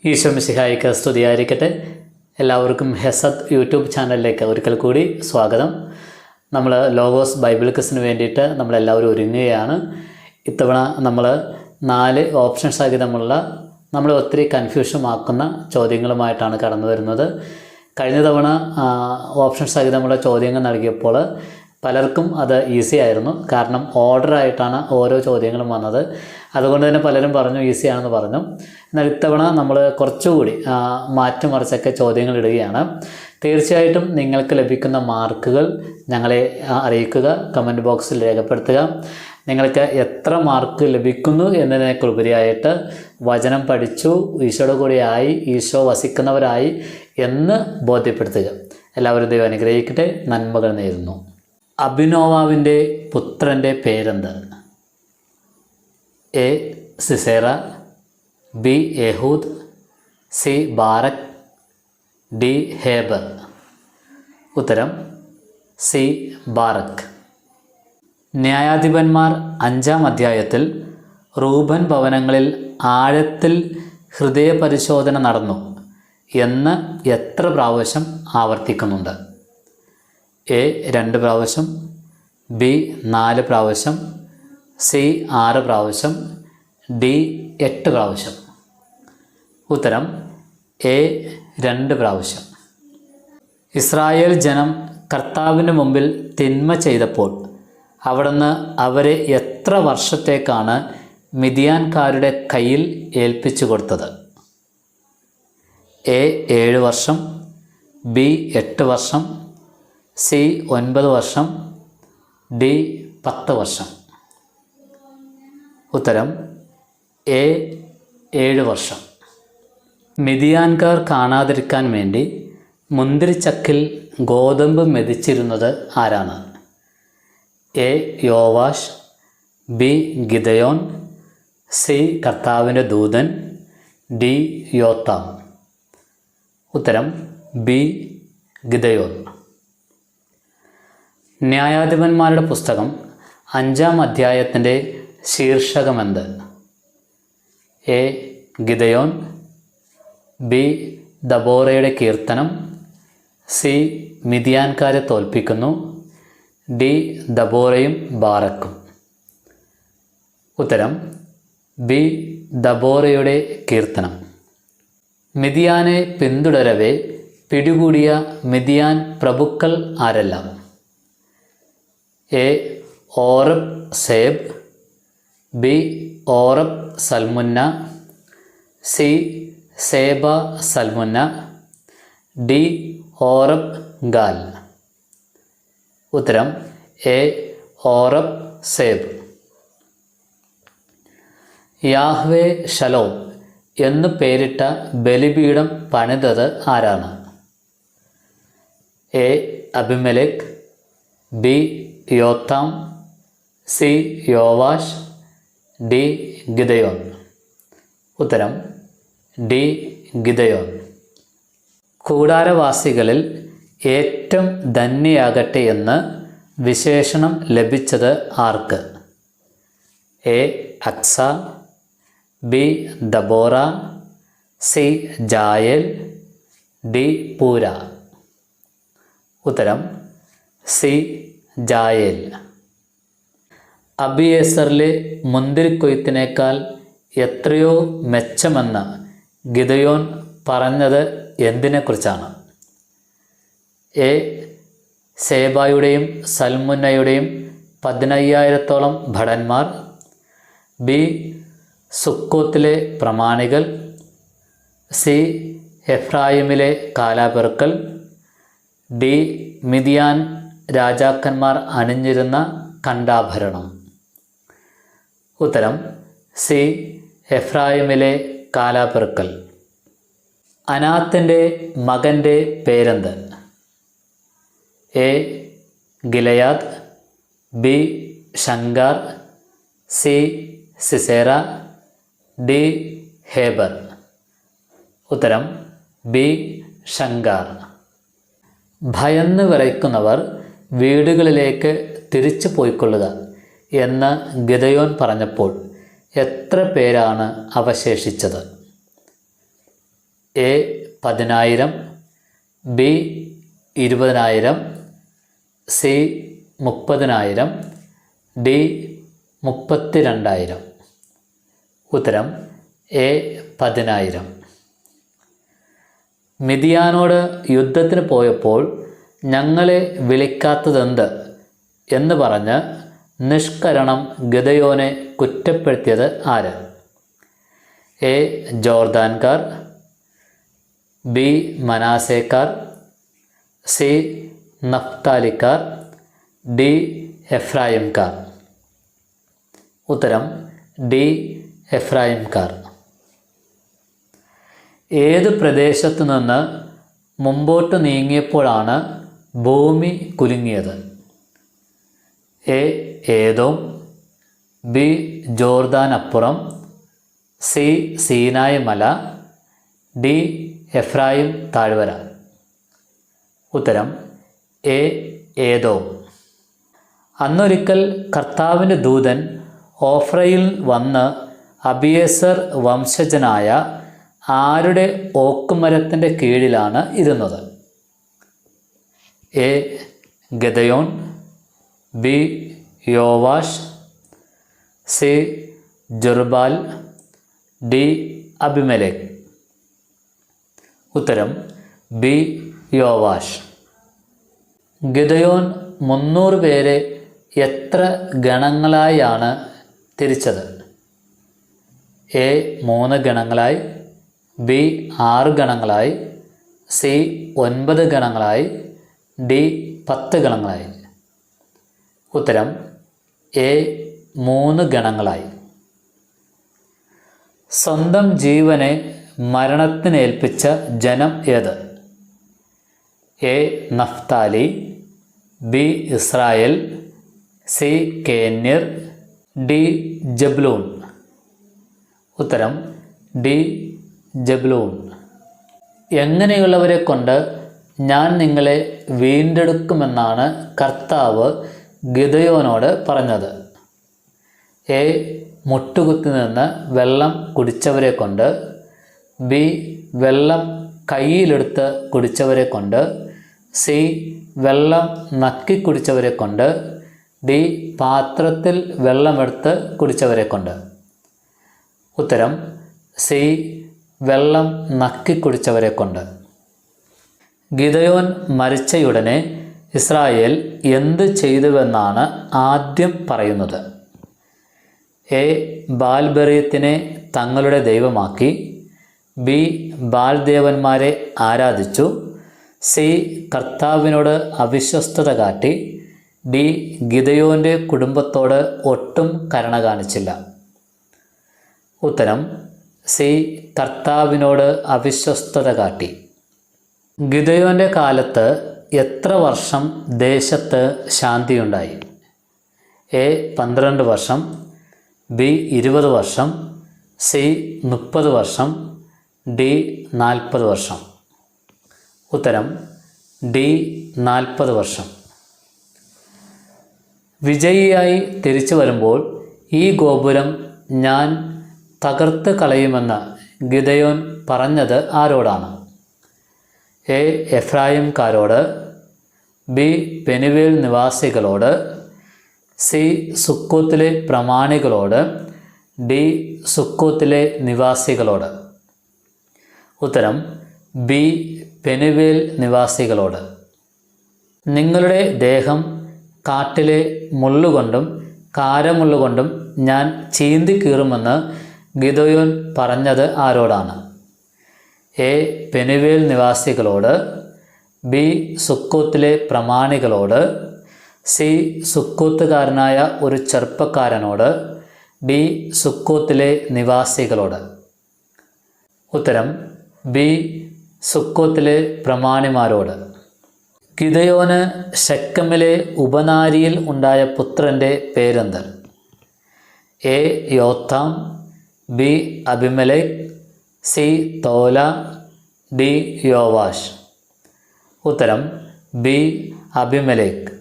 ഈശോ മിശിഹായിക്ക് സ്തുതിയായിരിക്കട്ടെ. എല്ലാവർക്കും ഹെസത്ത് യൂട്യൂബ് ചാനലിലേക്ക് ഒരിക്കൽ കൂടി സ്വാഗതം. നമ്മൾ ലോഗോസ് ബൈബിൾ ക്വിസിന് വേണ്ടിയിട്ട് നമ്മളെല്ലാവരും ഒരുങ്ങുകയാണ്. ഇത്തവണ നമ്മൾ 4 ഓപ്ഷൻ സഹിതമുള്ള നമ്മൾ ഒത്തിരി കൺഫ്യൂഷൻ ആക്കുന്ന ചോദ്യങ്ങളുമായിട്ടാണ് കടന്നു വരുന്നത്. കഴിഞ്ഞ തവണ ഓപ്ഷൻ സഹിതമുള്ള ചോദ്യങ്ങൾ നൽകിയപ്പോൾ പലർക്കും അത് ഈസി ആയിരുന്നു. കാരണം ഓർഡറായിട്ടാണ് ഓരോ ചോദ്യങ്ങളും വന്നത്. അതുകൊണ്ട് തന്നെ പലരും പറഞ്ഞു ഈസിയാണെന്ന് പറഞ്ഞു. എന്നാൽ ഇത്തവണ നമ്മൾ കുറച്ചുകൂടി മാറ്റിമറിച്ചൊക്കെ ചോദ്യങ്ങൾ ഇടുകയാണ്. തീർച്ചയായിട്ടും നിങ്ങൾക്ക് ലഭിക്കുന്ന മാർക്കുകൾ ഞങ്ങളെ അറിയിക്കുക, കമൻറ്റ് ബോക്സിൽ രേഖപ്പെടുത്തുക. നിങ്ങൾക്ക് എത്ര മാർക്ക് ലഭിക്കുന്നു എന്നതിനേക്കുപരിയായിട്ട് വചനം പഠിച്ചു, ഈശോയുടെ കൂടെയായി, ഈശോ വസിക്കുന്നവരായി എന്ന് ബോധ്യപ്പെടുത്തുക. എല്ലാവരും ദൈവം അനുഗ്രഹിക്കട്ടെ. നന്മകൾ നേരുന്നു. അഭിനോവാവിൻ്റെ പുത്രൻ്റെ പേരെന്ത്? A Sisera, B Ehud, C Barak, D Heber. ഉത്തരം സി ബാറക്. ന്യായാധിപന്മാർ 5-ാം അധ്യായത്തിൽ റൂബൻ ഭവനങ്ങളിൽ ആഴത്തിൽ ഹൃദയപരിശോധന നടന്നു എന്ന് എത്ര പ്രാവശ്യം ആവർത്തിക്കുന്നുണ്ട്? എ 2 പ്രാവശ്യം, ബി 4 പ്രാവശ്യം, സി 6 പ്രാവശ്യം, ഡി 8 പ്രാവശ്യം. ഉത്തരം എ 2 പ്രാവശ്യം. ഇസ്രായേൽ ജനം കർത്താവിന് മുമ്പിൽ തിന്മ ചെയ്തപ്പോൾ അവിടുന്ന് അവരെ എത്ര വർഷത്തേക്കാണ് മിദ്യാൻകാരുടെ കയ്യിൽ ഏൽപ്പിച്ചു കൊടുത്തത്? എ 7 വർഷം, ബി 8 വർഷം, സി 9 വർഷം, ഡി 10 വർഷം. ഉത്തരം എ 7 വർഷം. മിദ്യാൻകാർ കാണാതിരിക്കാൻ വേണ്ടി മുന്തിരിച്ചക്കിൽ ഗോതമ്പ് മെതിച്ചിരുന്നത് ആരാണ്? A Joash, B Gideon, C കർത്താവിൻ്റെ ദൂതൻ, ഡി യോത്താം. ഉത്തരം ബി ഗിദയോൻ. ന്യായാധിപന്മാരുടെ പുസ്തകം 5-ാം അധ്യായത്തിൻ്റെ ശീർഷകമെന്ത്? എ ഗിദയോൻ, ബി ദബോറയുടെ കീർത്തനം, സി മിദ്യാൻകാരെ തോൽപ്പിക്കുന്നു, ഡി ദബോറയും ബാറക്കും. ഉത്തരം ബി ദബോറയുടെ കീർത്തനം. മിദ്യാനെ പിന്തുടരവേ പിടികൂടിയ മിദ്യാൻ പ്രഭുക്കൾ ആരെല്ലാം? A Oreb Zeeb, B Oreb Zalmunna, C Zebah Zalmunna, D Oreb Gaal. ഉത്തരം A Oreb Zeeb. Yahweh Shalom എന്ന് പേരിട്ട ബലിപീഠം പണിതത് ആരാണ്? A Abimelech, B Jotham, C Joash, D Gideon. ഉത്തരം ഡി ഗിദയോൻ. കൂടാരവാസികളിൽ ഏറ്റവും ധന്യയാകട്ടെ എന്ന് വിശേഷണം ലഭിച്ചത് ആർക്ക്? A Achsah, B Deborah, C Jael, D Purah. ഉത്തരം സി ജായേൽ. അബിയേസറിലെ മുന്തിരിക്കൊയ്ത്തിനേക്കാൾ എത്രയോ മെച്ചമെന്ന് ഗിദയോൻ പറഞ്ഞത് എന്തിനെക്കുറിച്ചാണ്? എ സേബായുടെയും സൽമുന്നയുടെയും 15,000-ഓളം ഭടന്മാർ, ബി സുക്കോത്തിലെ പ്രമാണികൾ, സി എഫ്രായിമിലെ കാലാപെറുക്കൽ, ഡി മിദ്യാൻ രാജാക്കന്മാർ അണിഞ്ഞിരുന്ന കണ്ടാഭരണം. ഉത്തരം സി എഫ്രായിമിലെ കാലാപെറുക്കൽ. അനാത്തിൻ്റെ മകൻ്റെ പേരെന്ത്? A Gilead, B Shamgar, C Sisera, D Heber. ഉത്തരം ബി ശങ്കാർ. ഭയന്ന് വിറയ്ക്കുന്നവർ വീടുകളിലേക്ക് തിരിച്ചു പോയിക്കൊള്ളുക എന്ന് ഗിദയോൻ പറഞ്ഞപ്പോൾ എത്ര പേരാണ് അവശേഷിച്ചത്? A 10,000, B 20,000, C 30,000, D 32,000. ഉത്തരം എ 10,000. മിദിയാനോട് യുദ്ധത്തിന് പോയപ്പോൾ ഞങ്ങളെ വിളിക്കാത്തതെന്ത് എന്ന് പറഞ്ഞ് നിഷ്കരണം ഗിദെയോനെ കുറ്റപ്പെടുത്തിയത് ആര്? എ ജോർദാൻകാർ, ബി മനാസേക്കാർ, സി നഫ്താലിക്കാർ, ഡി എഫ്രായിംകാർ. ഉത്തരം ഡി എഫ്രായിംകാർ. ഏത് പ്രദേശത്തു നിന്ന് മുമ്പോട്ട് നീങ്ങിയപ്പോഴാണ് ഭൂമി കുലുങ്ങിയത്? എ ഏദോം, ബി ജോർദാൻ അപ്പുറം, സി സീനായ് മല, ഡി എഫ്രായിം താഴ്വര. ഉത്തരം എ ഏദോം. അന്നൊരിക്കൽ കർത്താവിൻ്റെ ദൂതൻ ഓഫ്രയിൽ വന്ന് അബിയേസർ വംശജനായ ആരുടെ ഓക്കുമരത്തിൻ്റെ കീഴിലാണ് ഇരുന്നത്? A Gideon, B Joash, C Jerubbaal, D Abimelech. ഉത്തരം ബി യോവാഷ്. ഗിദെയോൻ 300 പേരെ എത്ര ഗണങ്ങളായാണ് തിരിച്ചത്? എ 3 ഗണങ്ങളായി, ബി 6 ഗണങ്ങളായി, സി 9 ഗണങ്ങളായി, ഡി 10 ഗണങ്ങളായി. ഉത്തരം എ 3 ഗണങ്ങളായി. സ്വന്തം ജീവനെ മരണത്തിനേൽപ്പിച്ച ജനം ഏത്? A Naphtali, B Israel, C കേന്യർ, ഡി ജബ്ലൂൺ. ഉത്തരം ഡി ജബ്ലൂൺ. എങ്ങനെയുള്ളവരെ കൊണ്ട് ഞാൻ നിങ്ങളെ വീണ്ടെടുക്കുമെന്നാണ് കർത്താവ് ഗിദെയോനോട് പറഞ്ഞത്? എ മുട്ടുകുത്തി നിന്ന് വെള്ളം കുടിച്ചവരെ കൊണ്ട്, ബി വെള്ളം കയ്യിലെടുത്ത് കുടിച്ചവരെ കൊണ്ട്, സി വെള്ളം നക്കി കുടിച്ചവരെ കൊണ്ട്, ഡി പാത്രത്തിൽ വെള്ളമെടുത്ത് കുടിച്ചവരെ കൊണ്ട്. ഉത്തരം സി വെള്ളം നക്കി കുടിച്ചവരെ കൊണ്ട്. ഗിദെയോൻ മരിച്ചയുടനെ ഇസ്രായേൽ എന്ത് ചെയ്തുവെന്നാണ് ആദ്യം പറയുന്നത്? എ ബാൽബെറീത്തിനെ തങ്ങളുടെ ദൈവമാക്കി, ബി ബാൽദേവന്മാരെ ആരാധിച്ചു, സി കർത്താവിനോട് അവിശ്വസ്തത കാട്ടി, ഡി ഗിദെയോൻ്റെ കുടുംബത്തോട് ഒട്ടും കരുണ കാണിച്ചില്ല. ഉത്തരം സി കർത്താവിനോട് അവിശ്വസ്തത കാട്ടി. ഗിദെയോൻ്റെ കാലത്ത് എത്ര വർഷം ദേശത്ത് ശാന്തിയുണ്ടായി? എ 12 വർഷം, ബി 20 വർഷം, സി 30 വർഷം, ഡി 40 വർഷം. ഉത്തരം ഡി 40 വർഷം. വിജയിയായി തിരിച്ചു വരുമ്പോൾ ഈ ഗോപുരം ഞാൻ തകർത്ത് കളയുമെന്ന് ഗിദെയോൻ പറഞ്ഞത് ആരോടാണ്? എ എഫ്രായിംകാരോട്, ബി പെനുവേൽ നിവാസികളോട്, സി സുക്കോത്തിലെ പ്രമാണികളോട്, ഡി സുക്കോത്തിലെ നിവാസികളോട്. ഉത്തരം ബി പെനുവേൽ നിവാസികളോട്. നിങ്ങളുടെ ദേഹം കാട്ടിലെ മുള്ളുകൊണ്ടും കാരമുള്ളുകൊണ്ടും ഞാൻ ചീന്തി കീറുമെന്ന് ഗിദെയോൻ പറഞ്ഞത് ആരോടാണ്? എ പെനുവേൽ നിവാസികളോട്, ബി സുക്കോത്തിലെ പ്രമാണികളോട്, സി സുക്കോത്തുകാരനായ ഒരു ചെറുപ്പക്കാരനോട്, ഡി സുക്കോത്തിലെ നിവാസികളോട്. ഉത്തരം ബി സുക്കോത്തിലെ പ്രമാണിമാരോട്. ഗിദെയോന് ശെക്കെമിലെ ഉപനാരിയിൽ ഉണ്ടായ പുത്രൻ്റെ പേരെന്ത്? A Jotham, B Abimelech, C Tola, D Joash. ഉത്തരം ബി അബിമേലെക്ക്.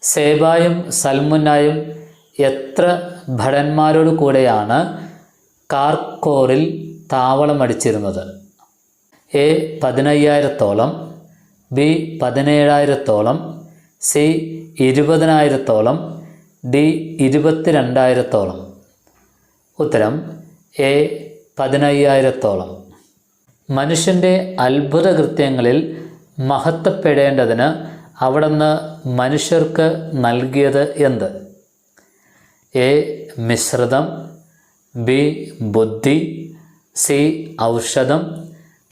സേബായും സൽമുന്നായും എത്ര ഭടന്മാരോട് കൂടെയാണ് കാർക്കോറിൽ താവളമടിച്ചിരുന്നത്? എ 15,000-ഓളം, ബി 17,000-ഓളം, സി 20,000-ഓളം, ഡി 22,000-ഓളം. ഉത്തരം എ 15,000-ഓളം. മനുഷ്യൻ്റെ അത്ഭുത കൃത്യങ്ങളിൽ മഹത്വപ്പെടേണ്ടതിന് അവിടുന്ന് മനുഷ്യർക്ക് നൽകിയത് എന്ത്? എ മിശ്രിതം, ബി ബുദ്ധി, സി ഔഷധം,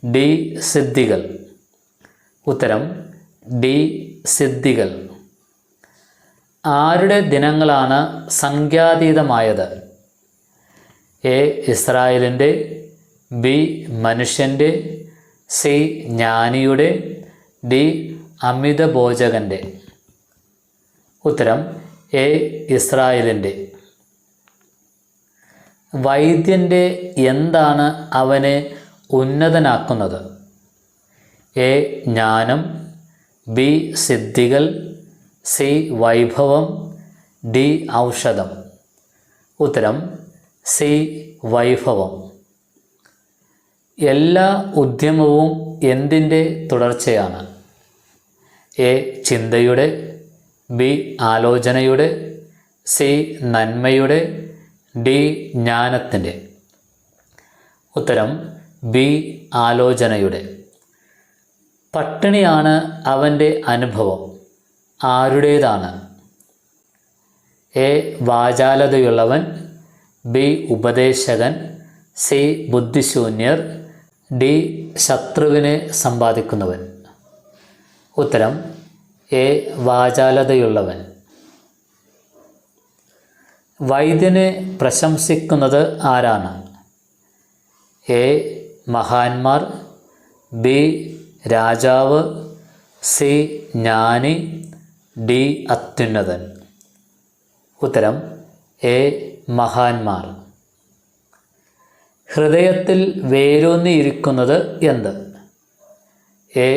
ഡി സിദ്ധികൾ. ഉത്തരം ഡി സിദ്ധികൾ. ആരുടെ ദിനങ്ങളാണ് സംഖ്യാതീതമായത്? എ ഇസ്രായേലിൻ്റെ, ബി മനുഷ്യൻ്റെ, സി ജ്ഞാനിയുടെ, ഡി അമിതഭോജകൻ്റെ. ഉത്തരം എ ഇസ്രായേലിൻ്റെ. വൈദ്യൻ്റെ എന്താണ് അവനെ ഉന്നതനാക്കുന്നത്? എ ജ്ഞാനം, ബി സിദ്ധികൾ, സി വൈഭവം, ഡി ഔഷധം. ഉത്തരം സി വൈഭവം. എല്ലാ ഉദ്യമവും എന്തിൻ്റെ തുടർച്ചയാണ്? എ ചിന്തയുടെ, ബി ആലോചനയുടെ, സി നന്മയുടെ, ഡി ജ്ഞാനത്തിൻ്റെ. ഉത്തരം ബി ആലോചനയുടെ. പട്ടിണിയാണ് അവൻ്റെ അനുഭവം. ആരുടേതാണ്? എ വാചാലതയുള്ളവൻ, ബി ഉപദേശകൻ, സി ബുദ്ധിശൂന്യർ, ഡി ശത്രുവിനെ സമ്പാദിക്കുന്നവൻ. ഉത്തരം എ വാചാലതയുള്ളവൻ. വൈദ്യനെ പ്രശംസിക്കുന്നത് ആരാണ്? എ മഹാന്മാർ, ബി രാജാവ്, സി ജ്ഞാനി, ഡി അത്യുന്നതൻ. ഉത്തരം എ മഹാന്മാർ. ഹൃദയത്തിൽ വേരൂന്നിയിരിക്കുന്നത് എന്ത്? എ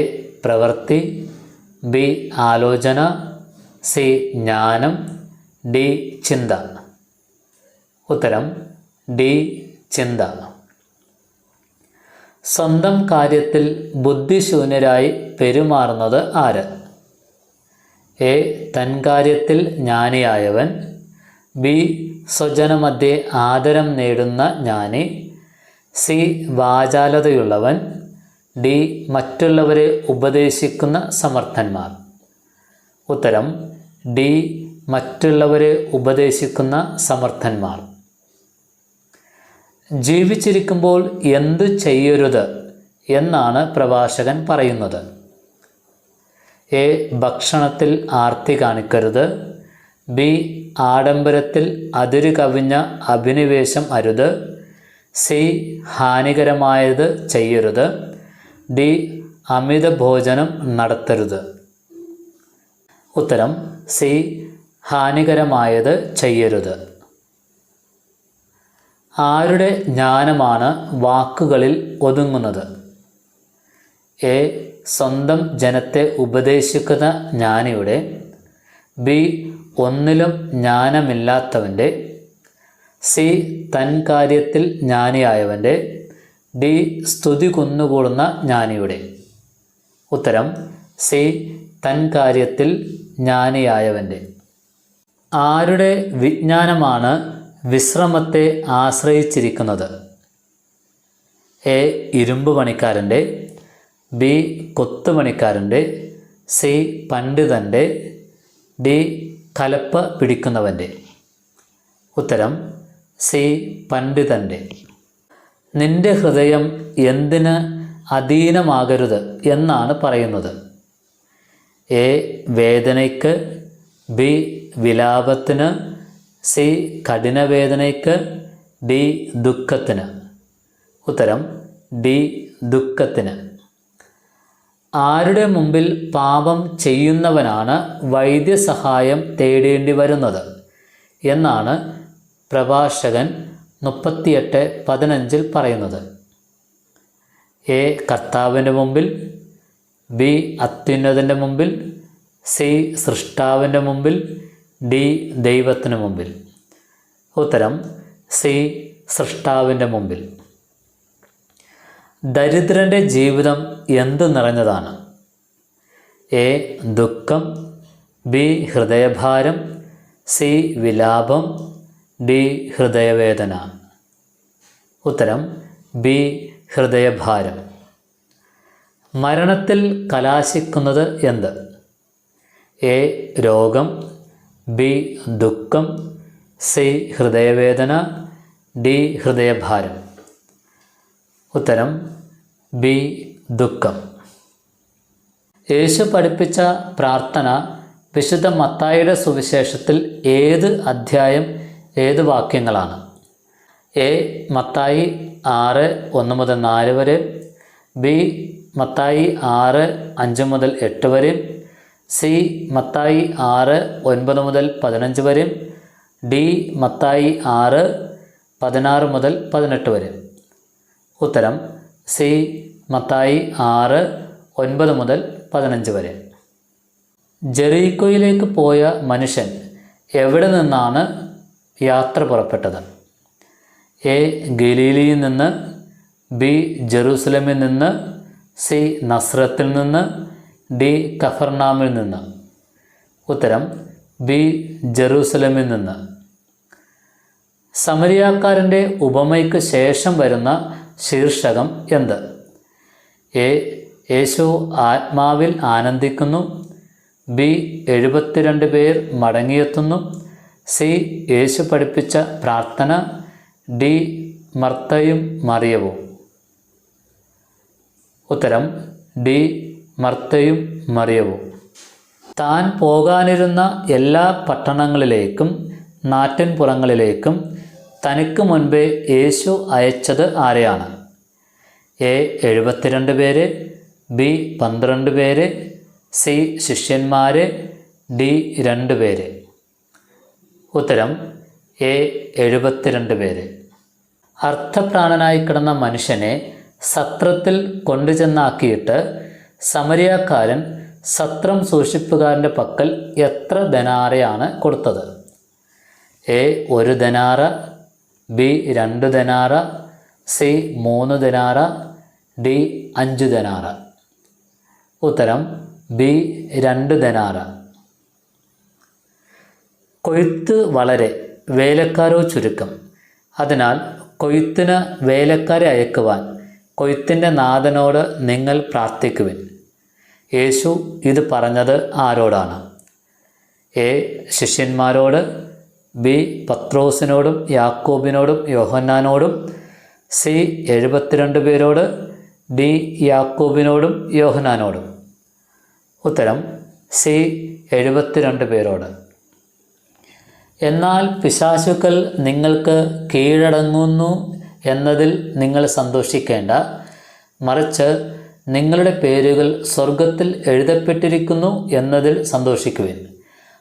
പ്രവൃത്തി, ബി ആലോചന, സി ജ്ഞാനം, ഡി ചിന്ത. ഉത്തരം ഡി ചിന്ത. സ്വന്തം കാര്യത്തിൽ ബുദ്ധിശൂന്യരായി പെരുമാറുന്നത് ആര്? എ തൻ കാര്യത്തിൽ ജ്ഞാനിയായവൻ, ബി സ്വജനമധ്യേ ആദരം നേടുന്ന ജ്ഞാനി, സി വാചാലതയുള്ളവൻ, ഡി മറ്റുള്ളവരെ ഉപദേശിക്കുന്ന സമർത്ഥന്മാർ. ഉത്തരം ഡി മറ്റുള്ളവരെ ഉപദേശിക്കുന്ന സമർത്ഥന്മാർ. ജീവിച്ചിരിക്കുമ്പോൾ എന്തു ചെയ്യരുത് എന്നാണ് പ്രഭാഷകൻ പറയുന്നത്? എ ഭക്ഷണത്തിൽ ആർത്തി കാണിക്കരുത്, ബി ആഡംബരത്തിൽ അതിരു കവിഞ്ഞ അഭിനിവേശം അരുത്, സി ഹാനികരമായത് ചെയ്യരുത്, ഡി അമിത ഭോജനം നടത്തരുത്. ഉത്തരം സി ഹാനികരമായത് ചെയ്യരുത്. ആരുടെ ജ്ഞാനമാണ് വാക്കുകളിൽ ഒതുങ്ങുന്നത്? എ സ്വന്തം ജനത്തെ ഉപദേശിക്കുന്ന ജ്ഞാനിയുടെ, ബി ഒന്നിലും ജ്ഞാനമില്ലാത്തവൻ്റെ, സി തൻ കാര്യത്തിൽ ജ്ഞാനിയായവൻ്റെ, ഡി സ്തുതി കുന്നുകൂടുന്ന ജ്ഞാനിയുടെ. ഉത്തരം സി തൻ കാര്യത്തിൽ ജ്ഞാനിയായവൻ്റെ. ആരുടെ വിജ്ഞാനമാണ് വിശ്രമത്തെ ആശ്രയിച്ചിരിക്കുന്നത്? എ ഇരുമ്പ് പണിക്കാരൻ്റെ, ബി കൊത്തുപണിക്കാരൻ്റെ, സി പണ്ഡിതൻ്റെ, ഡി കലപ്പ പിടിക്കുന്നവൻ്റെ. ഉത്തരം സി പണ്ഡിതൻ്റെ. നിന്റെ ഹൃദയം എന്തിന് അധീനമാകരുത് എന്നാണ് പറയുന്നത്? എ വേദനയ്ക്ക്, ബി വിലാപത്തിന്, സി കഠിനവേദനയ്ക്ക്, ഡി ദുഃഖത്തിന്. ഉത്തരം ഡി ദുഃഖത്തിന്. ആരുടെ മുമ്പിൽ പാപം ചെയ്യുന്നവനാണ് വൈദ്യസഹായം തേടേണ്ടി വരുന്നത് എന്നാണ് പ്രഭാഷകൻ 38:15 പറയുന്നത്? എ കർത്താവിൻ്റെ മുമ്പിൽ, ബി അത്യുന്നതൻ്റെ മുമ്പിൽ, സി സൃഷ്ടാവിൻ്റെ മുമ്പിൽ, ഡി ദൈവത്തിന് മുമ്പിൽ. ഉത്തരം സി സൃഷ്ടാവിൻ്റെ മുമ്പിൽ. ദരിദ്രൻ്റെ ജീവിതം എന്ത് നിറഞ്ഞതാണ്? എ. ദുഃഖം, ബി. ഹൃദയഭാരം, സി. വിലാപം, ഡി. ഹൃദയവേദന. ഉത്തരം ബി. ഹൃദയഭാരം. മരണത്തിൽ കലാശിക്കുന്നത് എന്ത്? എ. രോഗം, ബി. ദുഃഖം, സി. ഹൃദയവേദന, ഡി. ഹൃദയഭാരം. ഉത്തരം ബി. ദുഃഖം. യേശു പഠിപ്പിച്ച പ്രാർത്ഥന വിശുദ്ധ മത്തായിയുടെ സുവിശേഷത്തിൽ ഏത് അധ്യായം, ഏത് വാക്യങ്ങളാണ്? എ. മത്തായി 6:1-4 വരെ, ബി. മത്തായി 6:5-8 വരെ, സി. മത്തായി 6:9-15 വരെ, ഡി. മത്തായി 6:16-18 വരെ. ഉത്തരം സി. മത്തായി 6:9-15 വരെ. ജെറീക്കോയിലേക്ക് പോയ മനുഷ്യൻ എവിടെ നിന്നാണ് യാത്ര പുറപ്പെട്ടത്? എ. ഗലീലയിൽ നിന്ന്, ബി. ജെറൂസലമിൽ നിന്ന്, സി. നസ്രത്തിൽ നിന്ന്, ഡി. കഫർനാമിൽ നിന്ന്. ഉത്തരം ബി. ജെറൂസലമിൽ നിന്ന്. സമരിയാക്കാരൻ്റെ ഉപമയ്ക്ക് ശേഷം വരുന്ന ശീർഷകം എന്ത്? എ. യേശു ആത്മാവിൽ ആനന്ദിക്കുന്നു, ബി. 72 പേർ മടങ്ങിയെത്തുന്നു, സി. യേശു പഠിപ്പിച്ച പ്രാർത്ഥന, ഡി. മർത്തയും മറിയവും. ഉത്തരം ഡി. മർത്തയും മറിയവും. താൻ പോകാനിരുന്ന എല്ലാ പട്ടണങ്ങളിലേക്കും നാട്ടിൻപുറങ്ങളിലേക്കും തനിക്ക് മുൻപേ യേശു അയച്ചത് ആരെയാണ്? എ. 72 പേര്, ബി. 12 പേര്, സി. ശിഷ്യന്മാരെ, ഡി. 2 പേര്. ഉത്തരം എ. 72 പേര്. അർത്ഥപ്രാണനായി കിടന്ന മനുഷ്യനെ സത്രത്തിൽ കൊണ്ടുചെന്നാക്കിയിട്ട് സമരിയാക്കാരൻ സത്രം സൂക്ഷിപ്പുകാരൻ്റെ പക്കൽ എത്ര ദനാറയാണ് കൊടുത്തത്? എ. 1 ദനാറ, ബി. 2 ദനാറ, സി. 3 ദനാറ, ഡി. 5 ദനാറ. ഉത്തരം ബി. 2 ദനാറ. കൊയ്ത്ത് വളരെ, വേലക്കാരോ ചുരുക്കം. അതിനാൽ കൊയ്ത്തിന് വേലക്കാരെ അയക്കുവാൻ കൊയ്ത്തിൻ്റെ നാഥനോട് നിങ്ങൾ പ്രാർത്ഥിക്കുവിൻ. യേശു ഇത് പറഞ്ഞത് ആരോടാണ്? എ. ശിഷ്യന്മാരോട്, ബി. പത്രോസിനോടും യാക്കോബിനോടും യോഹന്നാനോടും, സി. 72 പേരോട്, ഡി. യാക്കോബിനോടും യോഹന്നാനോടും. ഉത്തരം സി. 72 പേരോട്. എന്നാൽ പിശാചുക്കൾ നിങ്ങൾക്ക് കീഴടങ്ങുന്നു എന്നതിൽ നിങ്ങൾ സന്തോഷിക്കേണ്ട, മറിച്ച് നിങ്ങളുടെ പേരുകൾ സ്വർഗത്തിൽ എഴുതപ്പെട്ടിരിക്കുന്നു എന്നതിൽ സന്തോഷിക്കുവിൻ.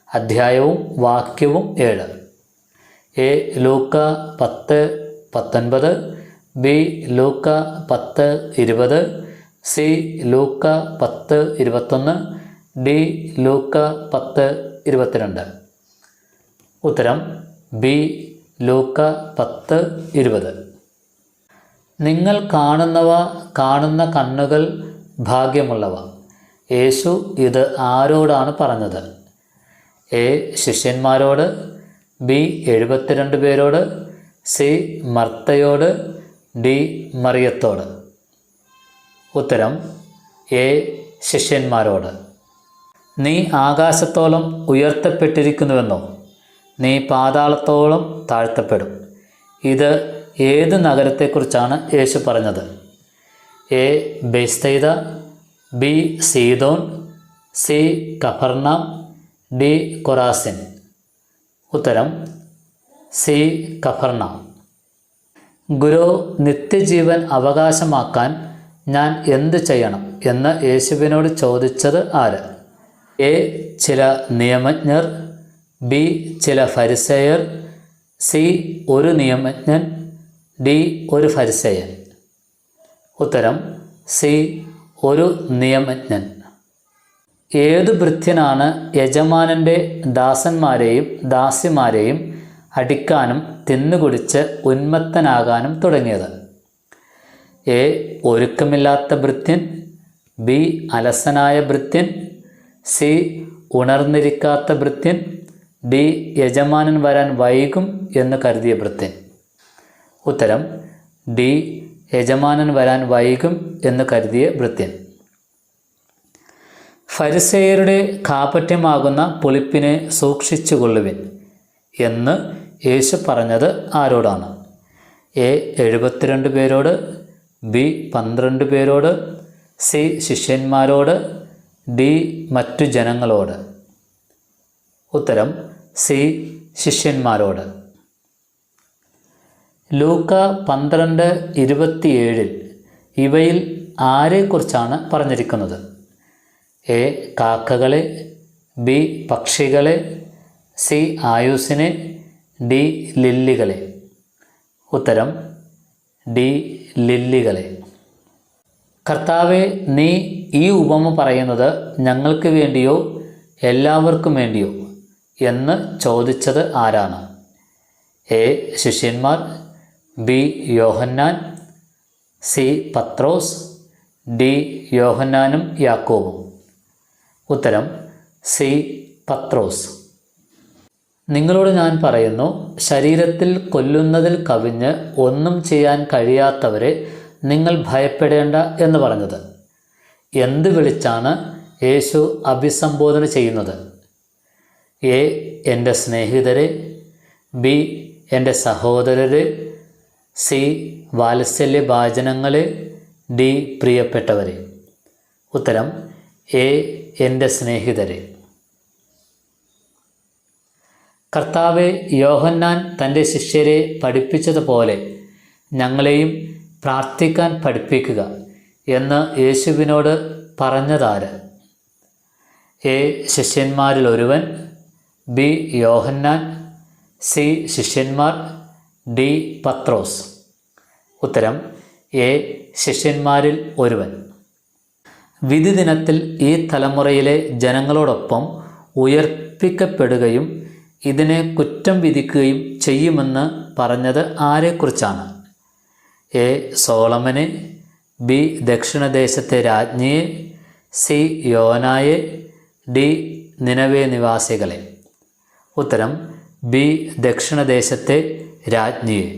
അധ്യായവും വാക്യവും 7. A. Luke 10:19, B. Luke 10:20, C. Luke 10:21, D. Luke 10:22. ഉത്തരം ബി. ലൂക്ക 10:20. നിങ്ങൾ കാണുന്നവ, കാണുന്ന കണ്ണുകൾ ഭാഗ്യമുള്ളവ. യേശു ഇത് ആരോടാണ് പറഞ്ഞത്? എ. ശിഷ്യന്മാരോട്, ബി. 72 പേരോട്, സി. മർത്തയോട്, ഡി. മറിയത്തോട്. ഉത്തരം എ. ശിഷ്യന്മാരോട്. നീ ആകാശത്തോളം ഉയർത്തപ്പെട്ടിരിക്കുന്നുവെന്നോ, നീ പാതാളത്തോളം താഴ്ത്തപ്പെടും. ഇത് ഏത് നഗരത്തെക്കുറിച്ചാണ് യേശു പറഞ്ഞത്? A. Bethsaida, B. Sidon, C. Capernaum, D. Chorazin. ഉത്തരം സി. കഫർനാം. ഗുരു, നിത്യജീവൻ അവകാശമാക്കാൻ ഞാൻ എന്ത് ചെയ്യണം എന്ന് യേശുവിനോട് ചോദിച്ചത് ആര്? എ. ചില നിയമജ്ഞർ, ബി. ചില ഫരിസേയർ, സി. ഒരു നിയമജ്ഞൻ, ഡി. ഒരു ഫരിസേയൻ. ഉത്തരം സി. ഒരു നിയമജ്ഞൻ. ഏതു ഭൃത്യനാണ് യജമാനൻ്റെ ദാസന്മാരെയും ദാസിമാരെയും അടിക്കാനും തിന്നുകുടിച്ച് ഉന്മത്തനാകാനും തുടങ്ങിയത്? എ. ഒരുക്കമില്ലാത്ത ഭൃത്യൻ. ബി. അലസനായ ഭൃത്യൻ. സി. ഉണർന്നിരിക്കാത്ത ഭൃത്യൻ. ഡി. യജമാനൻ വരാൻ വൈകും എന്ന് കരുതിയ ഭൃത്യൻ. ഉത്തരം ഡി. യജമാനൻ വരാൻ വൈകും എന്ന് കരുതിയ ഭൃത്യൻ. ഫരിസേയരുടെ കാപട്യമാകുന്ന പുളിപ്പിനെ സൂക്ഷിച്ചുകൊള്ളുവിൻ എന്ന് യേശു പറഞ്ഞത് ആരോടാണ്? എ. 72 പേരോട്. ബി. 12 പേരോട്. സി. ശിഷ്യന്മാരോട്. ഡി. മറ്റു ജനങ്ങളോട്. ഉത്തരം സി. ശിഷ്യന്മാരോട്. ലൂക്ക 12:27 ഇവയിൽ ആരെക്കുറിച്ചാണ് പറഞ്ഞിരിക്കുന്നത്? എ. കാക്കകളെ. ബി. പക്ഷികളെ. സി. ആയുസ്സിനെ. ഡി. ലില്ലികളെ. ഉത്തരം ഡി. ലില്ലികളെ. കർത്താവെ, നീ ഈ ഉപമ പറയുന്നത് ഞങ്ങൾക്ക് വേണ്ടിയോ എല്ലാവർക്കും വേണ്ടിയോ എന്ന് ചോദിച്ചത് ആരാണ്? എ. ശിഷ്യന്മാർ. ബി. യോഹന്നാൻ. സി. പത്രോസ്. ഡി. യോഹന്നാനും യാക്കോബും. ഉത്തരം സി. പത്രോസ്. നിങ്ങളോട് ഞാൻ പറയുന്നു, ശരീരത്തിൽ കൊല്ലുന്നതിൽ കവിഞ്ഞ് ഒന്നും ചെയ്യാൻ കഴിയാത്തവരെ നിങ്ങൾ ഭയപ്പെടേണ്ട എന്ന് പറഞ്ഞത് എന്ത് വിളിച്ചാണ് യേശു അഭിസംബോധന ചെയ്യുന്നത്? എ. എൻ്റെ സ്നേഹിതരെ. ബി. എൻ്റെ സഹോദരരെ. സി. വാത്സല്യഭാജനങ്ങളെ. ഡി. പ്രിയപ്പെട്ടവരെ. ഉത്തരം എ. എൻ്റെ സ്നേഹിതരെ. കർത്താവെ, യോഹന്നാൻ തൻ്റെ ശിഷ്യരെ പഠിപ്പിച്ചതുപോലെ ഞങ്ങളെയും പ്രാർത്ഥിക്കാൻ പഠിപ്പിക്കുക എന്ന് യേശുവിനോട് പറഞ്ഞതാര്? എ. ശിഷ്യന്മാരിൽ ഒരുവൻ. ബി. യോഹന്നാൻ. സി. ശിഷ്യന്മാർ. ഡി. പത്രോസ്. ഉത്തരം എ. ശിഷ്യന്മാരിൽ ഒരുവൻ. വിധി ദിനത്തിൽ ഈ തലമുറയിലെ ജനങ്ങളോടൊപ്പം ഉയർപ്പിക്കപ്പെടുകയും ഇതിനെ കുറ്റം വിധിക്കുകയും ചെയ്യുമെന്ന് പറഞ്ഞത് ആരെക്കുറിച്ചാണ്? എ. സോളമനെ. ബി. ദക്ഷിണദേശത്തെ രാജ്ഞിയെ. സി. യോനായെ. ഡി. നിനവേ നിവാസികളെ. ഉത്തരം ബി. ദക്ഷിണദേശത്തെ രാജ്ഞിയെ.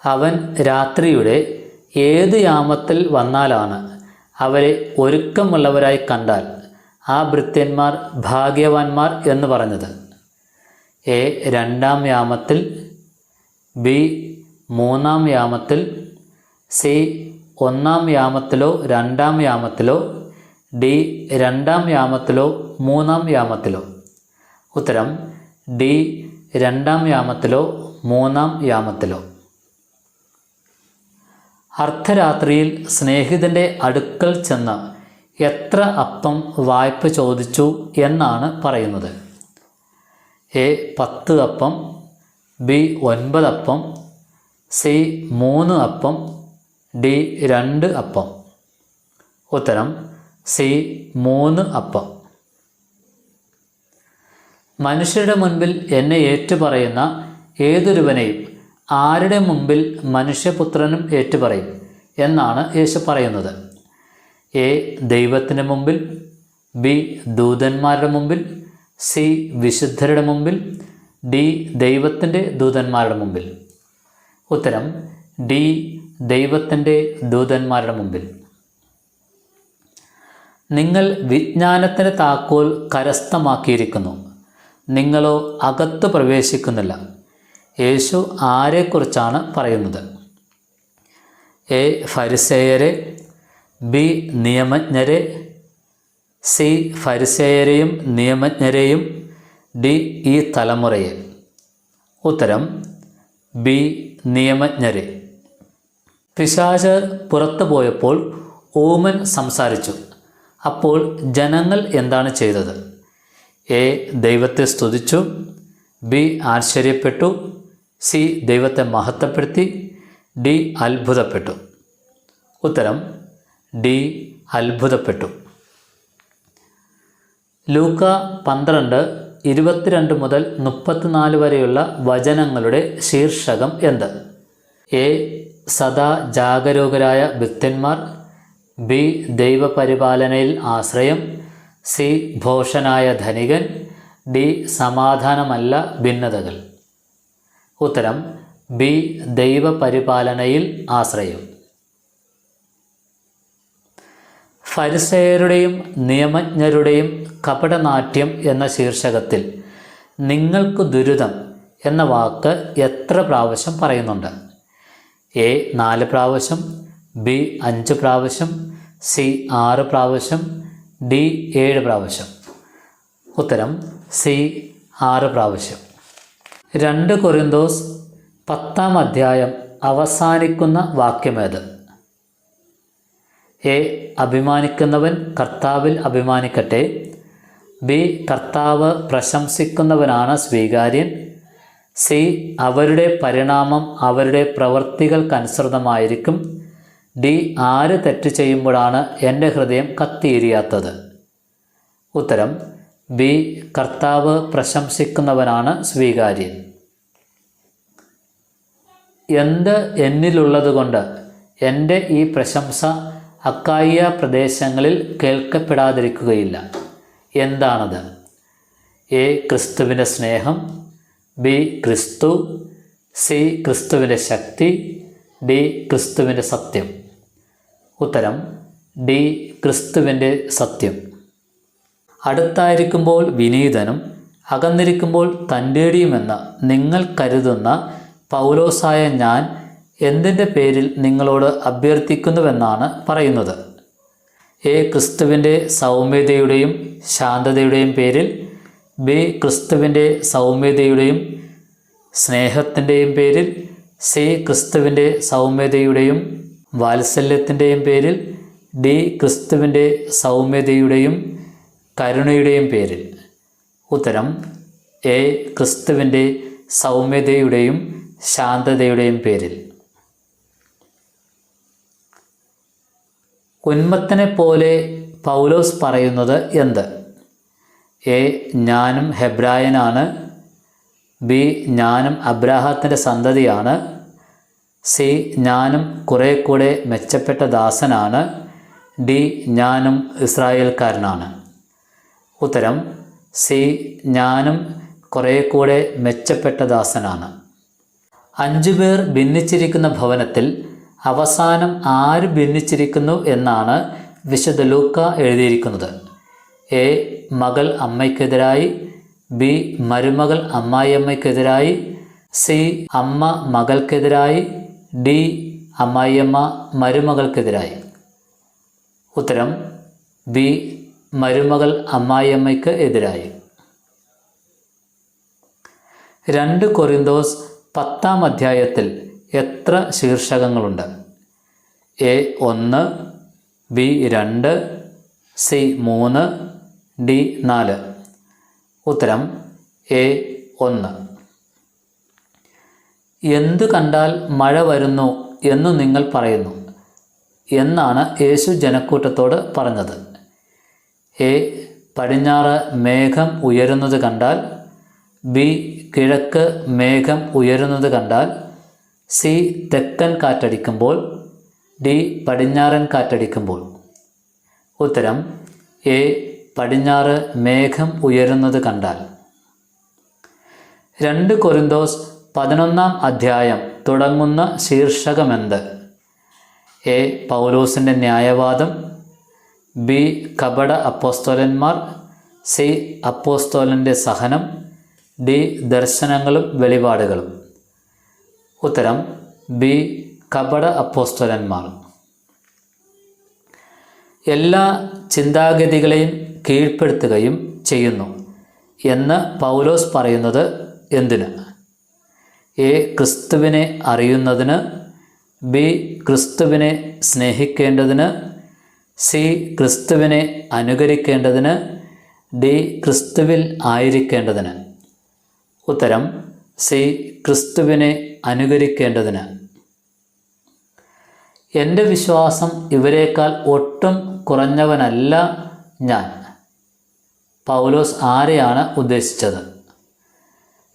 അവൻ രാത്രിയുടെ ഏത് യാമത്തിൽ വന്നാലാണ് അവരെ ഒരുക്കമുള്ളവരായി കണ്ടാൽ ആ ഭൃത്യന്മാർ ഭാഗ്യവാന്മാർ എന്ന് പറഞ്ഞത്? എ. 2-ാം യാമത്തിൽ. ബി. 3-ാം യാമത്തിൽ. സി. 1-ാം യാമത്തിലോ 2-ാം യാമത്തിലോ. ഡി. 2-ാം യാമത്തിലോ 3-ാം യാമത്തിലോ. ഉത്തരം ഡി. 2-ാം യാമത്തിലോ 3-ാം യാമത്തിലോ. അർദ്ധരാത്രിയിൽ സ്നേഹിതൻ്റെ അടുക്കൽ ചെന്ന് എത്ര അപ്പം വായ്പ ചോദിച്ചു എന്നാണ് പറയുന്നത്? എ. 10 അപ്പം. ബി. 9 അപ്പം. സി. 3 അപ്പം. ഡി. 2 അപ്പം. ഉത്തരം സി. 3 അപ്പം. മനുഷ്യരുടെ മുൻപിൽ എന്നെ ഏറ്റുപറയുന്ന ഏതൊരുവനെയും ആരുടെ മുമ്പിൽ മനുഷ്യപുത്രനും ഏറ്റുപറയും എന്നാണ് യേശു പറയുന്നത്? എ. ദൈവത്തിന് മുമ്പിൽ. ബി. ദൂതന്മാരുടെ മുമ്പിൽ. സി. വിശുദ്ധരുടെ മുമ്പിൽ. ഡി. ദൈവത്തിൻ്റെ ദൂതന്മാരുടെ മുമ്പിൽ. ഉത്തരം ഡി. ദൈവത്തിൻ്റെ ദൂതന്മാരുടെ മുമ്പിൽ. നിങ്ങൾ വിജ്ഞാനത്തിൻ്റെ താക്കോൽ കരസ്ഥമാക്കിയിരിക്കുന്നു, നിങ്ങളോ അകത്ത് പ്രവേശിക്കുന്നില്ല. യേശു ആരെക്കുറിച്ചാണ് പറയുന്നത്? എ. ഫരിസേയരെ. ബി. നിയമജ്ഞരെ. സി. ഫരിസേയരെയും നിയമജ്ഞരെയും. ഡി. ഈ തലമുറയെ. ഉത്തരം ബി. നിയമജ്ഞരെ. പിശാച് പുറത്തു പോയപ്പോൾ ഊമൻ സംസാരിച്ചു. അപ്പോൾ ജനങ്ങൾ എന്താണ് ചെയ്തത്? എ. ദൈവത്തെ സ്തുതിച്ചു. ബി. ആശ്ചര്യപ്പെട്ടു. സി. ദൈവത്തെ മഹത്വപ്പെടുത്തി. ഡി. അത്ഭുതപ്പെട്ടു. ഉത്തരം ഡി. അത്ഭുതപ്പെട്ടു. ലൂക്ക 12 22 മുതൽ 34 വരെയുള്ള വചനങ്ങളുടെ ശീർഷകം എന്ത്? എ. സദാ ജാഗരൂകരായ ഭൃത്യന്മാർ. ബി. ദൈവപരിപാലനയിൽ ആശ്രയം. സി. ഭോഷനായ ധനികൻ. ഡി. സമാധാനമല്ല ഭിന്നതകൾ. ഉത്തരം ബി. ദൈവപരിപാലനയിൽ ആശ്രയം. ഫരിസേയരുടെയും നിയമജ്ഞരുടെയും കപടനാട്യം എന്ന ശീർഷകത്തിൽ നിങ്ങൾക്ക് ദുരിതം എന്ന വാക്ക് എത്ര പ്രാവശ്യം പറയുന്നുണ്ട്? എ. 4 പ്രാവശ്യം. ബി. 5 പ്രാവശ്യം. സി. 6 പ്രാവശ്യം. ഡി. 7 പ്രാവശ്യം. ഉത്തരം സി. 6 പ്രാവശ്യം. 2 കൊരിന്തോസ് 10-ാം അധ്യായം അവസാനിക്കുന്ന വാക്യമേത്? എ. അഭിമാനിക്കുന്നവൻ കർത്താവിൽ അഭിമാനിക്കട്ടെ. ബി. കർത്താവ് പ്രശംസിക്കുന്നവനാണ് സ്വീകാര്യൻ. സി. അവരുടെ പരിണാമം അവരുടെ പ്രവൃത്തികൾക്കനുസൃതമായിരിക്കും. ഡി. ആര് തെറ്റ് ചെയ്യുമ്പോഴാണ് എൻ്റെ ഹൃദയം കത്തിയിരിയാത്തത്? ഉത്തരം ബി. കർത്താവ് പ്രശംസിക്കുന്നവനാണ് സ്വീകാര്യൻ. എന്ത് എന്നിലുള്ളതുകൊണ്ട് എൻ്റെ ഈ പ്രശംസ അക്കായിയ പ്രദേശങ്ങളിൽ കേൾക്കപ്പെടാതിരിക്കുകയില്ല? എന്താണത്? എ. ക്രിസ്തുവിൻ്റെ സ്നേഹം. ബി. ക്രിസ്തു. സി. ക്രിസ്തുവിൻ്റെ ശക്തി. ഡി. ക്രിസ്തുവിൻ്റെ സത്യം. ഉത്തരം ഡി. ക്രിസ്തുവിൻ്റെ സത്യം. അടുത്തായിരിക്കുമ്പോൾ വിനീതനും അകന്നിരിക്കുമ്പോൾ തൻ്റേടിയുമെന്ന് നിങ്ങൾ കരുതുന്ന പൗലോസായ ഞാൻ എന്തിൻ്റെ പേരിൽ നിങ്ങളോട് അഭ്യർത്ഥിക്കുന്നുവെന്നാണ് പറയുന്നത്? എ. ക്രിസ്തുവിൻ്റെ സൗമ്യതയുടെയും ശാന്തതയുടെയും പേരിൽ. ബി. ക്രിസ്തുവിൻ്റെ സൗമ്യതയുടെയും സ്നേഹത്തിൻ്റെയും പേരിൽ. സി. ക്രിസ്തുവിൻ്റെ സൗമ്യതയുടെയും വാത്സല്യത്തിൻ്റെയും പേരിൽ. ഡി. ക്രിസ്തുവിൻ്റെ സൗമ്യതയുടെയും കരുണയുടെയും പേരിൽ. ഉത്തരം എ. ക്രിസ്തുവിൻ്റെ സൗമ്യതയുടെയും ശാന്തതയുടെയും പേരിൽ. ഉന്മത്തനെ പോലെ പൗലോസ് പറയുന്നത് എന്ത്? എ. ഞാനും ഹെബ്രായനാണ്. ബി. ഞാനും അബ്രാഹത്തിൻ്റെ സന്തതിയാണ്. സി. ഞാനും കുറേ കൂടെ മെച്ചപ്പെട്ട ദാസനാണ്. ഡി. ഞാനും ഇസ്രായേൽക്കാരനാണ്. ഉത്തരം സി. ഞാനും കുറേ കൂടെ മെച്ചപ്പെട്ട ദാസനാണ്. 5 പേർ ഭിന്നിച്ചിരിക്കുന്ന ഭവനത്തിൽ അവസാനം ആര് ഭിന്നിച്ചിരിക്കുന്നു എന്നാണ് വിശുദ്ധ ലൂക്ക എഴുതിയിരിക്കുന്നത്? എ. മകൾ അമ്മയ്ക്കെതിരായി. ബി. മരുമകൾ അമ്മായിയമ്മയ്ക്കെതിരായി. സി. അമ്മ മകൾക്കെതിരായി. ഡി. അമ്മായിയമ്മ മരുമകൾക്കെതിരായി. ഉത്തരം ബി. മരുമകൾ അമ്മായിയമ്മയ്ക്ക് എതിരായി. 2 കൊരിന്തോസ് 10-ാം അധ്യായത്തിൽ എത്ര ശീർഷകങ്ങളുണ്ട്? എ. 1. ബി. 2. സി. 3. ഡി. 4. ഉത്തരം എ. 1. എന്തു കണ്ടാൽ മഴ വരുന്നു എന്നു നിങ്ങൾ പറയുന്നു എന്നാണ് യേശു ജനക്കൂട്ടത്തോട് പറഞ്ഞത്? എ. പടിഞ്ഞാറ് മേഘം ഉയരുന്നത് കണ്ടാൽ. ബി. കിഴക്ക് മേഘം ഉയരുന്നത് കണ്ടാൽ. സി. തെക്കൻ കാറ്റടിക്കുമ്പോൾ. ഡി. പടിഞ്ഞാറൻ കാറ്റടിക്കുമ്പോൾ. ഉത്തരം എ. പടിഞ്ഞാറ് മേഘം ഉയരുന്നത് കണ്ടാൽ. 2 കൊരിന്തോസ് 11-ാം അധ്യായം തുടങ്ങുന്ന ശീർഷകമെന്ത്? എ. പൗലോസിൻ്റെ ന്യായവാദം. ബി. കപട അപ്പോസ്തലന്മാർ. സി. അപ്പോസ്തലൻ്റെ സഹനം. ഡി. ദർശനങ്ങളും വെളിപാടുകളും. ഉത്തരം ബി. കപട അപ്പോസ്തലന്മാർ. എല്ലാ ചിന്താഗതികളെയും കീഴ്പ്പെടുത്തുകയും ചെയ്യുന്നു എന്ന് പൗലോസ് പറയുന്നത് എന്തിന്? എ. ക്രിസ്തുവിനെ അറിയുന്നതിന്. ബി. ക്രിസ്തുവിനെ സ്നേഹിക്കേണ്ടതിന്. സി. ക്രിസ്തുവിനെ അനുകരിക്കേണ്ടതിന്. ഡി. ക്രിസ്തുവിൽ ആയിരിക്കേണ്ടതിന്. ഉത്തരം സി. ക്രിസ്തുവിനെ അനുകരിക്കേണ്ടതിന്. എൻ്റെ വിശ്വാസം ഇവരെക്കാൾ ഒട്ടും കുറഞ്ഞവനല്ല ഞാൻ. പൗലോസ് ആരെയാണ് ഉദ്ദേശിച്ചത്?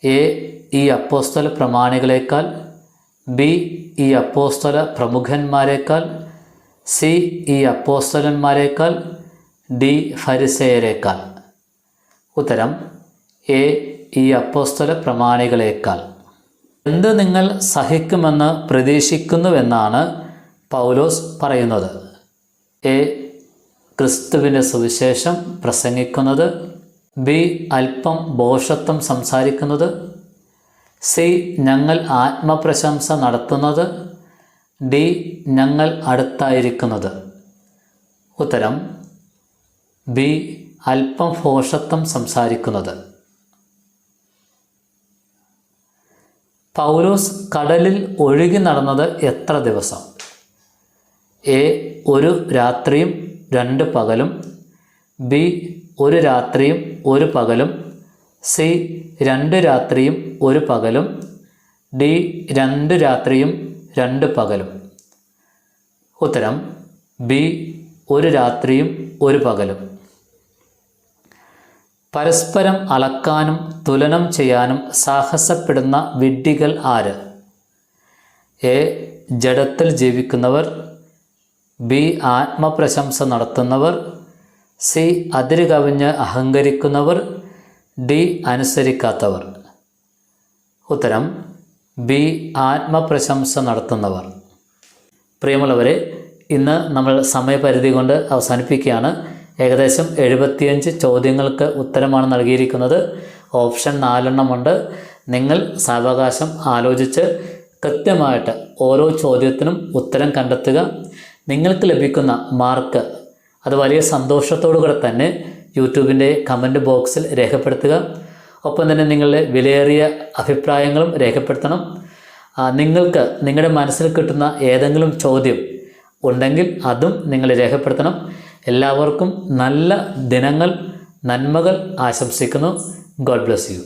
എ. ഈ അപ്പോസ്തല പ്രമാണികളേക്കാൾ, ബി. ഈ അപ്പോസ്തല പ്രമുഖന്മാരെക്കാൾ, സി. ഈ അപ്പോസ്തലന്മാരെക്കാൾ, ഡി. ഫരിസേയരേക്കാൾ. ഉത്തരം എ. ഈ അപ്പോസ്തല പ്രമാണികളേക്കാൾ. എന്ത് നിങ്ങൾ സഹിക്കുമെന്ന് പ്രതീക്ഷിക്കുന്നുവെന്നാണ് പൗലോസ് പറയുന്നത്? എ. ക്രിസ്തുവിൻ്റെ സുവിശേഷം പ്രസംഗിക്കുന്നത്, ബി. അല്പം ഭോഷത്വം സംസാരിക്കുന്നത്, സി. ഞങ്ങൾ ആത്മപ്രശംസ നടത്തുന്നത്, ഡി. ഞങ്ങൾ അടുത്തായിരിക്കുന്നത്. ഉത്തരം ബി. അല്പം ഭോഷത്വം സംസാരിക്കുന്നത്. പൗലോസ് കടലിൽ ഒഴുകി നടന്നത് എത്ര ദിവസം? എ. ഒരു രാത്രിയും 2 പകലും, ബി. ഒരു രാത്രിയും 1 പകലും, സി. 2 രാത്രിയും 1 പകലും, ഡി. 2 രാത്രിയും 2 പകലും. ഉത്തരം ബി. 1 രാത്രിയും 1 പകലും. പരസ്പരം അളക്കാനും തുലനം ചെയ്യാനും സാഹസപ്പെടുന്ന വിഡ്ഢികൾ ആര്? എ. ജഡത്തിൽ ജീവിക്കുന്നവർ, ബി. ആത്മപ്രശംസ നടത്തുന്നവർ, സി. അതിര് കവിഞ്ഞ് അഹങ്കരിക്കുന്നവർ, ഡി. അനുസരിക്കാത്തവർ. ഉത്തരം ബി. ആത്മപ്രശംസ നടത്തുന്നവർ. പ്രിയമുള്ളവരെ, ഇന്ന് നമ്മൾ സമയപരിധി കൊണ്ട് അവസാനിപ്പിക്കുകയാണ്. ഏകദേശം 75 ചോദ്യങ്ങൾക്ക് ഉത്തരമാണ് നൽകിയിരിക്കുന്നത്. ഓപ്ഷൻ 4 ഉണ്ട്. നിങ്ങൾ സാവകാശം ആലോചിച്ച് കൃത്യമായിട്ട് ഓരോ ചോദ്യത്തിനും ഉത്തരം കണ്ടെത്തുക. നിങ്ങൾക്ക് ലഭിക്കുന്ന മാർക്ക് അത് വലിയ സന്തോഷത്തോടു കൂടെ തന്നെ യൂട്യൂബിൻ്റെ കമൻറ്റ് ബോക്സിൽ രേഖപ്പെടുത്തുക. ഒപ്പം തന്നെ നിങ്ങളുടെ വിലയേറിയ അഭിപ്രായങ്ങളും രേഖപ്പെടുത്തണം. നിങ്ങൾക്ക് നിങ്ങളുടെ മനസ്സിൽ കിട്ടുന്ന ഏതെങ്കിലും ചോദ്യം ഉണ്ടെങ്കിൽ അതും നിങ്ങൾ രേഖപ്പെടുത്തണം. എല്ലാവർക്കും നല്ല ദിനങ്ങൾ, നന്മകൾ ആശംസിക്കുന്നു. God bless you.